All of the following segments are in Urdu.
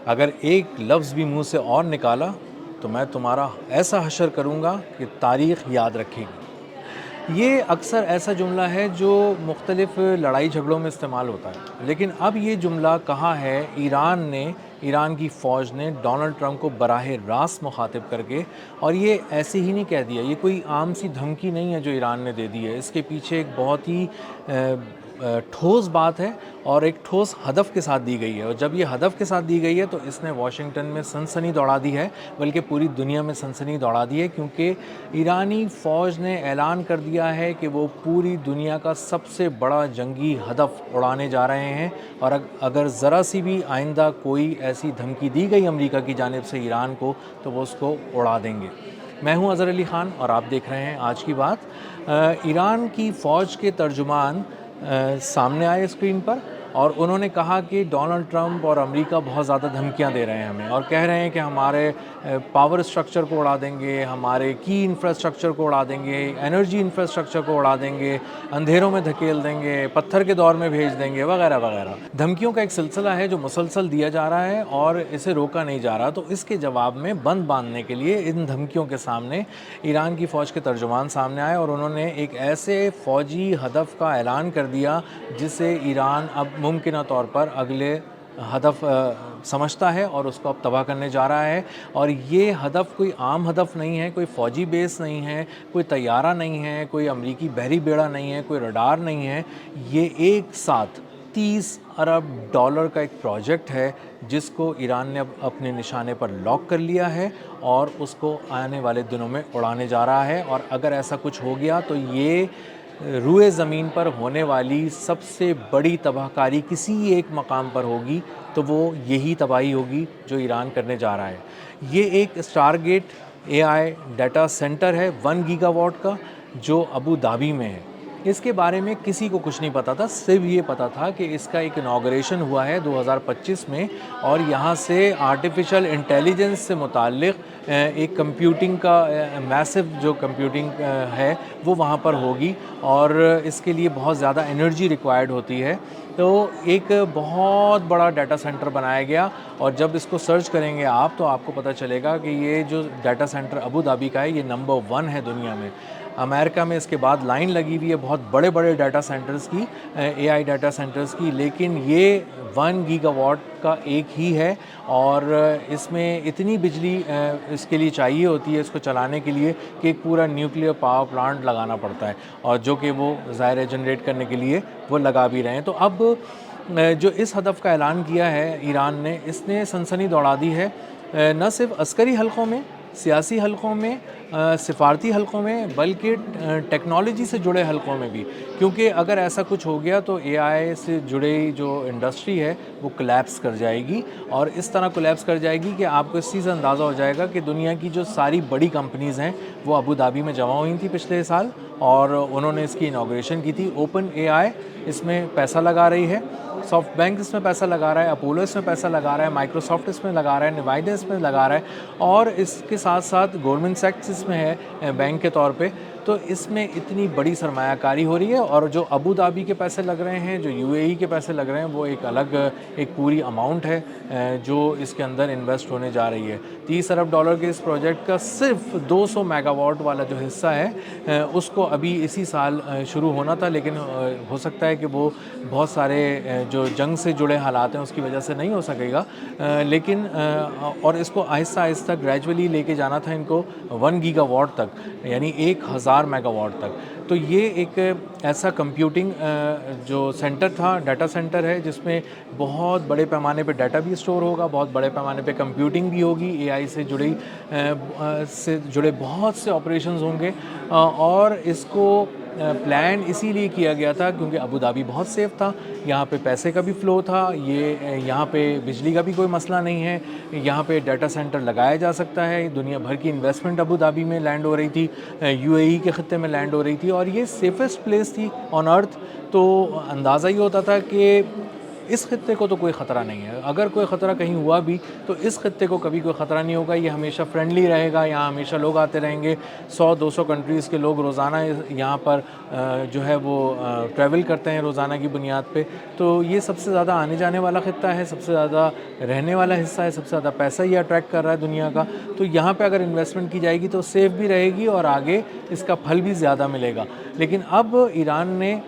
اگر ایک لفظ بھی منہ سے اور نکالا تو میں تمہارا ایسا حشر کروں گا کہ تاریخ یاد رکھے گی۔ یہ اکثر ایسا جملہ ہے جو مختلف لڑائی جھگڑوں میں استعمال ہوتا ہے، لیکن اب یہ جملہ کہا ہے ایران کی فوج نے ڈونلڈ ٹرمپ کو براہ راست مخاطب کر کے، اور یہ ایسے ہی نہیں کہہ دیا، یہ کوئی عام سی دھمکی نہیں ہے جو ایران نے دے دی ہے، اس کے پیچھے ایک بہت ہی ٹھوس بات ہے اور ایک ٹھوس ہدف کے ساتھ دی گئی ہے، اور جب یہ ہدف کے ساتھ دی گئی ہے تو اس نے واشنگٹن میں سنسنی دوڑا دی ہے، بلکہ پوری دنیا میں سنسنی دوڑا دی ہے، کیونکہ ایرانی فوج نے اعلان کر دیا ہے کہ وہ پوری دنیا کا سب سے بڑا جنگی ہدف اڑانے جا رہے ہیں، اور اگر ذرا سی بھی آئندہ کوئی ایسی دھمکی دی گئی امریکہ کی جانب سے ایران کو تو وہ اس کو اڑا دیں گے۔ میں ہوں اظہر علی خان اور آپ دیکھ رہے ہیں آج کی بات۔ ایران کی فوج کے ترجمان سامنے آئے اسکرین پر، اور انہوں نے کہا کہ ڈونلڈ ٹرمپ اور امریکہ بہت زیادہ دھمکیاں دے رہے ہیں ہمیں، اور کہہ رہے ہیں کہ ہمارے پاور اسٹرکچر کو اڑا دیں گے، ہمارے کی انفراسٹرکچر کو اڑا دیں گے، انرجی انفراسٹرکچر کو اڑا دیں گے، اندھیروں میں دھکیل دیں گے، پتھر کے دور میں بھیج دیں گے، وغیرہ وغیرہ۔ دھمکیوں کا ایک سلسلہ ہے جو مسلسل دیا جا رہا ہے اور اسے روکا نہیں جا رہا، تو اس کے جواب میں بند باندھنے کے لیے ان دھمکیوں کے سامنے ایران کی فوج کے ترجمان سامنے آئے، اور انہوں نے ایک ایسے فوجی ہدف کا اعلان کر دیا جسے ایران اب ممکنہ طور پر اگلے ہدف سمجھتا ہے اور اس کو اب تباہ کرنے جا رہا ہے، اور یہ ہدف کوئی عام ہدف نہیں ہے، کوئی فوجی بیس نہیں ہے، کوئی طیارہ نہیں ہے، کوئی امریکی بحری بیڑا نہیں ہے، کوئی رڈار نہیں ہے، یہ ایک ساتھ 30 ارب ڈالر کا ایک پروجیکٹ ہے جس کو ایران نے اب اپنے نشانے پر لاک کر لیا ہے اور اس کو آنے والے دنوں میں اڑانے جا رہا ہے، اور اگر ایسا کچھ ہو گیا تو یہ روئے زمین پر ہونے والی سب سے بڑی تباہ کاری کسی ایک مقام پر ہوگی، تو وہ یہی تباہی ہوگی جو ایران کرنے جا رہا ہے۔ یہ ایک Stargate A I data centre ہے 1 گیگا واٹ کا، جو ابو دھابی میں ہے۔ اس کے بارے میں کسی کو کچھ نہیں پتا تھا، صرف یہ پتا تھا کہ اس کا ایک انوگریشن ہوا ہے 2025 میں، اور یہاں سے آرٹیفیشل انٹیلیجنس سے متعلق ایک کمپیوٹنگ کا میسو جو کمپیوٹنگ ہے وہ وہاں پر ہوگی، اور اس کے لیے بہت زیادہ انرجی ریکوائرڈ ہوتی ہے، تو ایک بہت بڑا ڈیٹا سینٹر بنایا گیا، اور جب اس کو سرچ کریں گے آپ تو آپ کو پتہ چلے گا کہ یہ جو ڈیٹا سینٹر ابو دھابی کا ہے یہ نمبر 1 ہے دنیا میں۔ امریکہ میں اس کے بعد لائن لگی ہوئی ہے بہت بڑے بڑے ڈیٹا سینٹرز کی، اے آئی ڈیٹا سینٹرز کی، لیکن یہ 1 گیگا واٹ کا ایک ہی ہے، اور اس میں اتنی بجلی اس کے لیے چاہیے ہوتی ہے اس کو چلانے کے لیے کہ ایک پورا نیوکلیئر پاور پلانٹ لگانا پڑتا ہے، اور جو کہ وہ ظاہر ہے جنریٹ کرنے کے لیے وہ لگا بھی رہے ہیں۔ تو اب جو اس ہدف کا اعلان کیا ہے ایران نے، اس نے سنسنی دوڑا دی ہے، نہ صرف عسکری حلقوں میں، سیاسی حلقوں میں، سفارتی حلقوں میں، بلکہ ٹیکنالوجی سے جڑے حلقوں میں بھی، کیونکہ اگر ایسا کچھ ہو گیا تو اے آئی سے جڑی جو انڈسٹری ہے وہ کولیپس کر جائے گی، اور اس طرح کولیپس کر جائے گی کہ آپ کو اس چیز سے اندازہ ہو جائے گا کہ دنیا کی جو ساری بڑی کمپنیز ہیں وہ ابو دھابی میں جمع ہوئی تھیں پچھلے سال، اور انہوں نے اس کی انوگریشن کی تھی۔ اوپن اے آئی اس میں پیسہ لگا رہی ہے، سافٹ بینک اس میں پیسہ لگا رہا ہے، اپولو اس میں پیسہ لگا رہا ہے، مائکروسافٹ اس میں لگا رہا ہے، نوائڈا اس میں لگا رہا ہے، اور اس کے ساتھ ساتھ گورنمنٹ سیکٹر اس میں ہے بینک کے طور پہ، تو اس میں اتنی بڑی سرمایہ کاری ہو رہی ہے، اور جو ابو دھابی کے پیسے لگ رہے ہیں، جو یو اے ای کے پیسے لگ رہے ہیں، وہ ایک الگ ایک پوری اماؤنٹ ہے جو اس کے اندر انویسٹ ہونے جا رہی ہے۔ 30 ارب ڈالر کے اس پروجیکٹ کا صرف 200 میگا واٹ والا جو حصہ ہے اس کو ابھی اسی سال شروع ہونا تھا، لیکن ہو سکتا ہے کہ وہ بہت سارے جو جنگ سے جڑے حالات ہیں اس کی وجہ سے نہیں ہو سکے گا، لیکن اور اس کو آہستہ آہستہ گریجولی لے کے جانا تھا ان کو 1 گیگا واٹ تک، یعنی 1000 میگا واٹ تک۔ تو یہ ایک ایسا کمپیوٹنگ جو سینٹر تھا، ڈیٹا سینٹر ہے، جس میں بہت بڑے پیمانے پہ ڈیٹا بھی اسٹور ہوگا، بہت بڑے پیمانے پہ کمپیوٹنگ بھی ہوگی، اے آئی سے جڑے بہت سے آپریشنز ہوں گے، اور اس کو پلان اسی لیے کیا گیا تھا کیونکہ ابو دھابی بہت سیف تھا، یہاں پہ پیسے کا بھی فلو تھا، یہاں پہ بجلی کا بھی کوئی مسئلہ نہیں ہے، یہاں پہ ڈیٹا سینٹر لگایا جا سکتا ہے، دنیا بھر کی انویسٹمنٹ ابو دھابی میں لینڈ ہو رہی تھی، یو اے ای کے خطے میں لینڈ ہو رہی تھی، اور یہ سیفسٹ پلیس تھی آن ارتھ، تو اندازہ ہی ہوتا تھا کہ اس خطے کو تو کوئی خطرہ نہیں ہے. اگر کوئی خطرہ کہیں ہوا بھی تو اس خطے کو کبھی کوئی خطرہ نہیں ہوگا. یہ ہمیشہ فرینڈلی رہے گا, یہاں ہمیشہ لوگ آتے رہیں گے. 100-200 کنٹریز کے لوگ روزانہ یہاں پر جو ہے وہ ٹریول کرتے ہیں روزانہ کی بنیاد پہ. تو یہ سب سے زیادہ آنے جانے والا خطہ ہے, سب سے زیادہ رہنے والا حصہ ہے, سب سے زیادہ پیسہ یہ اٹریکٹ کر رہا ہے دنیا کا. تو یہاں پہ اگر انویسٹمنٹ کی جائے گی تو سیف بھی رہے گی اور آگے اس کا پھل بھی زیادہ ملے گا. لیکن اب ایران نے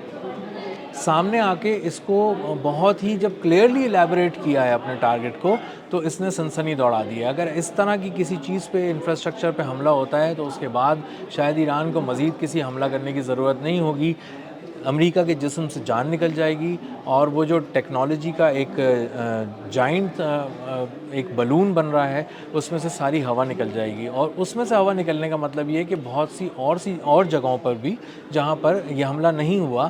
سامنے آ کے اس کو بہت ہی جب کلیئرلی الیبوریٹ کیا ہے اپنے ٹارگٹ کو, تو اس نے سنسنی دوڑا دی ہے. اگر اس طرح کی کسی چیز پہ, انفراسٹرکچر پہ حملہ ہوتا ہے تو اس کے بعد شاید ایران کو مزید کسی حملہ کرنے کی ضرورت نہیں ہوگی. امریکہ کے جسم سے جان نکل جائے گی اور وہ جو ٹیکنالوجی کا ایک جائنٹ ایک بلون بن رہا ہے اس میں سے ساری ہوا نکل جائے گی. اور اس میں سے ہوا نکلنے کا مطلب یہ ہے کہ بہت سی اور جگہوں پر بھی جہاں پر یہ حملہ نہیں ہوا,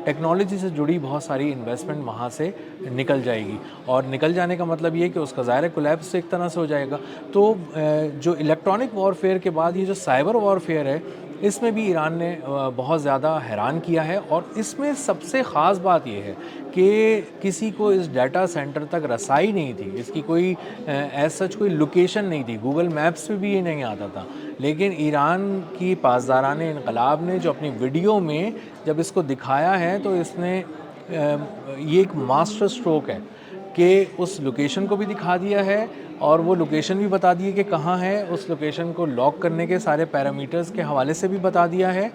ٹیکنالوجی سے جڑی بہت ساری انویسٹمنٹ وہاں سے نکل جائے گی. اور نکل جانے کا مطلب یہ ہے کہ اس کا ظاہر کولیپس ایک طرح سے ہو جائے گا. تو جو الیکٹرانک وارفیئر کے بعد یہ جو سائبر وارفیئر ہے, اس میں بھی ایران نے بہت زیادہ حیران کیا ہے. اور اس میں سب سے خاص بات یہ ہے کہ کسی کو اس ڈیٹا سینٹر تک رسائی نہیں تھی, اس کی کوئی ایز سچ کوئی لوکیشن نہیں تھی, گوگل میپس پہ بھی یہ نہیں آتا تھا. لیکن ایران کی پاسداران انقلاب نے جو اپنی ویڈیو میں جب اس کو دکھایا ہے تو اس نے یہ ایک ماسٹر سٹروک ہے کہ اس لوکیشن کو بھی دکھا دیا ہے اور وہ لوکیشن بھی بتا دی ہے کہ کہاں ہے. اس لوکیشن کو لاک کرنے کے سارے پیرامیٹرز کے حوالے سے بھی بتا دیا ہے,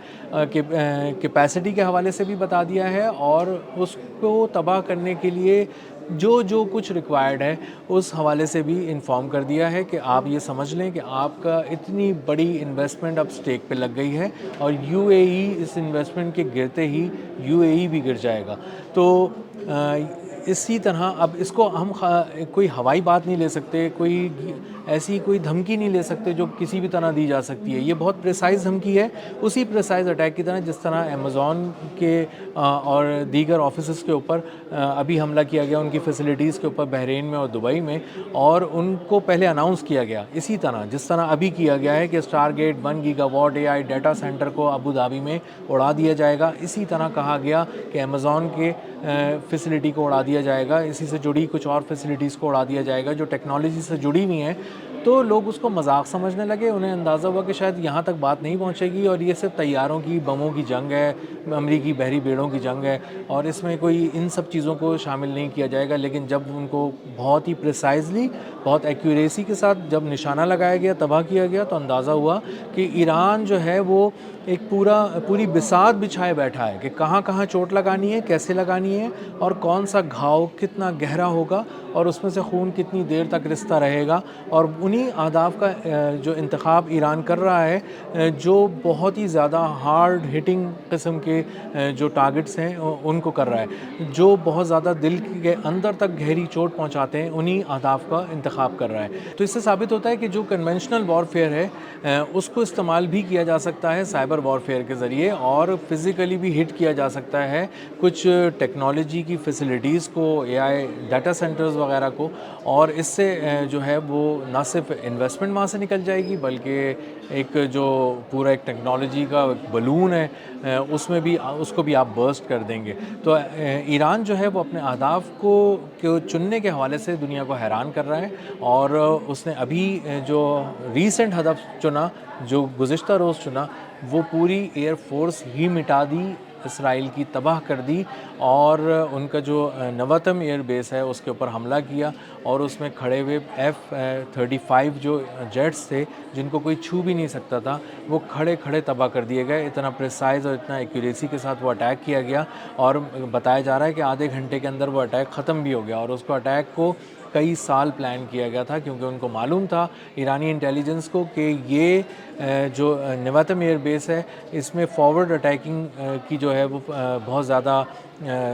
کیپیسٹی کے حوالے سے بھی بتا دیا ہے, اور اس کو تباہ کرنے کے لیے جو کچھ ریکوائرڈ ہے اس حوالے سے بھی انفارم کر دیا ہے کہ آپ یہ سمجھ لیں کہ آپ کا اتنی بڑی انویسٹمنٹ اب سٹیک پہ لگ گئی ہے اور you a E us investment کے گرتے ہی یو اے ای بھی گر جائے گا. تو اسی طرح اب اس کو ہم کوئی ہوائی بات نہیں لے سکتے, کوئی ایسی کوئی دھمکی نہیں لے سکتے جو کسی بھی طرح دی جا سکتی ہے. یہ بہت پریسائز دھمکی ہے, اسی پریسائز اٹیک کی طرح جس طرح امیزون کے اور دیگر آفیسز کے اوپر ابھی حملہ کیا گیا, ان کی فیسلٹیز کے اوپر بحرین میں اور دبئی میں, اور ان کو پہلے اناؤنس کیا گیا. اسی طرح جس طرح ابھی کیا گیا ہے کہ Stargate 1 gigawatt A I data centre کو ابو دھابی میں اڑا دیا جائے گا, اسی طرح کہا گیا کہ امیزون کے فیسلٹی کو اڑا دیا جائے گا, اسی سے جڑی کچھ اور فیسلٹیز کو اڑا دیا جائے گا جو ٹیکنالوجی سے جڑی ہوئی ہیں. تو لوگ اس کو مذاق سمجھنے لگے, انہیں اندازہ ہوا کہ شاید یہاں تک بات نہیں پہنچے گی اور یہ صرف طیاروں کی, بموں کی جنگ ہے, امریکی بحری بیڑوں کی جنگ ہے, اور اس میں کوئی ان سب چیزوں کو شامل نہیں کیا جائے گا. لیکن جب ان کو بہت ہی پریسائزلی, بہت ایکوریسی کے ساتھ جب نشانہ لگایا گیا, تباہ کیا گیا, تو اندازہ ہوا کہ ایران جو ہے وہ ایک پوری بساط بچھائے بیٹھا ہے کہ کہاں کہاں چوٹ لگانی ہے, کیسے لگانی ہے, اور کون سا گھاؤ کتنا گہرا ہوگا اور اس میں سے خون کتنی دیر تک رستا رہے گا. اور انہی اہداف کا جو انتخاب ایران کر رہا ہے جو بہت ہی زیادہ ہارڈ ہٹنگ قسم کے جو ٹارگٹس ہیں ان کو کر رہا ہے, جو بہت زیادہ دل کے اندر تک گہری چوٹ پہنچاتے ہیں, انہی اہداف کا انتخاب کر رہا ہے. تو اس سے ثابت ہوتا ہے کہ جو کنونشنل وارفیئر ہے اس کو استعمال بھی کیا جا سکتا ہے سائبر وارفیئر کے ذریعے, اور فزیکلی بھی ہٹ کیا جا سکتا ہے کچھ ٹیکنالوجی کی فیسلٹیز کو, اے آئی ڈیٹا سینٹرز وغیرہ کو, اور اس سے جو ہے وہ نہ صرف انویسٹمنٹ وہاں سے نکل جائے گی بلکہ ایک جو پورا ایک ٹیکنالوجی کا بلون ہے اس میں بھی اس کو بھی آپ برسٹ کر دیں گے. تو ایران جو ہے وہ اپنے اہداف کو چننے کے حوالے سے دنیا کو حیران کر رہا ہے, اور اس نے ابھی جو ریسنٹ ہدف چنا, جو گزشتہ روز چنا, وہ پوری ایئر فورس ہی مٹا دی, اسرائیل کی تباہ کر دی, اور ان کا جو نواتم ایئر بیس ہے اس کے اوپر حملہ کیا, اور اس میں کھڑے ہوئے F-35 جو جیٹس تھے جن کو کوئی چھو بھی نہیں سکتا تھا, وہ کھڑے کھڑے تباہ کر دیے گئے. اتنا پریسائز اور اتنا ایکوریسی کے ساتھ وہ اٹیک کیا گیا, اور بتایا جا رہا ہے کہ آدھے گھنٹے کے اندر وہ اٹیک ختم بھی ہو گیا. اور اس کو اٹیک کو کئی سال پلان کیا گیا تھا, کیونکہ ان کو معلوم تھا ایرانی انٹیلیجنس کو کہ یہ جو نواتم ایئر بیس ہے اس میں فارورڈ اٹیکنگ کی جو ہے وہ بہت زیادہ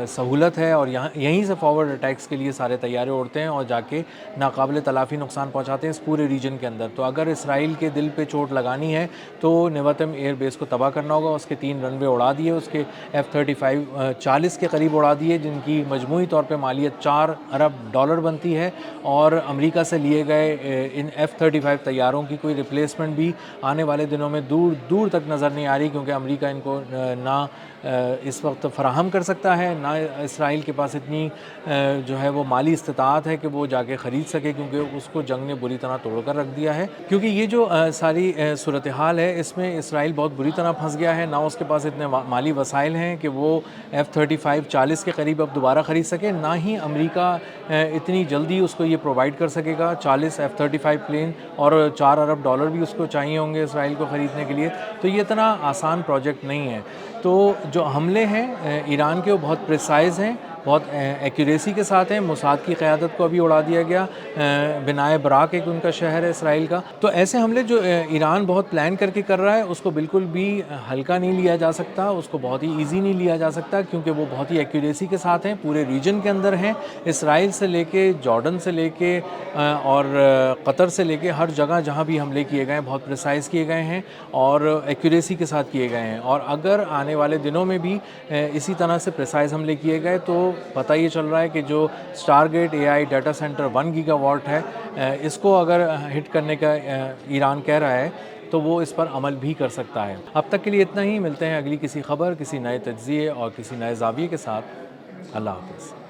سہولت ہے, اور یہیں سے فارورڈ اٹیکس کے لیے سارے تیارے اڑتے ہیں اور جا کے ناقابل تلافی نقصان پہنچاتے ہیں اس پورے ریجن کے اندر. تو اگر اسرائیل کے دل پہ چوٹ لگانی ہے تو نواتم ایئر بیس کو تباہ کرنا ہوگا. اس کے 3 رن وے اڑا دیے, اس کے F-35 40 کے قریب اڑا دیے, جن کی مجموعی طور پہ مالیت $4 ارب بنتی ہے, اور امریکہ سے لیے گئے ان F-35 طیاروں کی کوئی ریپلیسمنٹ بھی آنے والے دنوں میں دور دور تک نظر نہیں آ رہی, کیونکہ امریکہ ان کو نہ اس وقت فراہم کر سکتا ہے، نہ اسرائیل کے پاس اتنی جو ہے وہ مالی استطاعت ہے کہ وہ جا کے خرید سکے، کیونکہ اس کو جنگ نے بری طرح توڑ کر رکھ دیا ہے۔ کیونکہ یہ جو ساری صورتحال ہے اس میں اسرائیل بہت بری طرح پھنس گیا ہے، نہ اس کے پاس اتنے مالی وسائل ہیں کہ وہ F-35 40 کے قریب اب دوبارہ خرید سکے، نہ ہی امریکہ اتنی جلدی اس کو یہ پرووائڈ کر سکے گا 40 F-35 پلین، اور $4 ارب بھی اس کو چاہیے ہوں گے اسرائیل کو خریدنے کے لیے۔ تو یہ اتنا آسان پروجیکٹ نہیں ہے۔ تو جو حملے ہیں ایران کے وہ بہت پریسائز ہیں، بہت ایکوریسی کے ساتھ ہیں۔ موساد کی قیادت کو ابھی اڑا دیا گیا، بنائے براق ایک ان کا شہر ہے اسرائیل کا۔ تو ایسے حملے جو ایران بہت پلان کر کے کر رہا ہے اس کو بالکل بھی ہلکا نہیں لیا جا سکتا، اس کو بہت ہی ایزی نہیں لیا جا سکتا، کیونکہ وہ بہت ہی ایکوریسی کے ساتھ ہیں، پورے ریجن کے اندر ہیں، اسرائیل سے لے کے جارڈن سے لے کے اور قطر سے لے کے ہر جگہ جہاں بھی حملے کیے گئے ہیں بہت پریسائز کیے گئے ہیں اور ایکوریسی کے ساتھ کیے گئے ہیں۔ اور اگر آنے والے دنوں میں بھی اسی طرح سے پریسائز حملے کیے گئے تو پتہ یہ چل رہا ہے کہ جو Stargate AI data centre 1 gigawatt ہے، اس کو اگر ہٹ کرنے کا ایران کہہ رہا ہے تو وہ اس پر عمل بھی کر سکتا ہے۔ اب تک کے لیے اتنا ہی، ملتے ہیں اگلی کسی خبر، کسی نئے تجزیے اور کسی نئے زاویے کے ساتھ۔ اللہ حافظ۔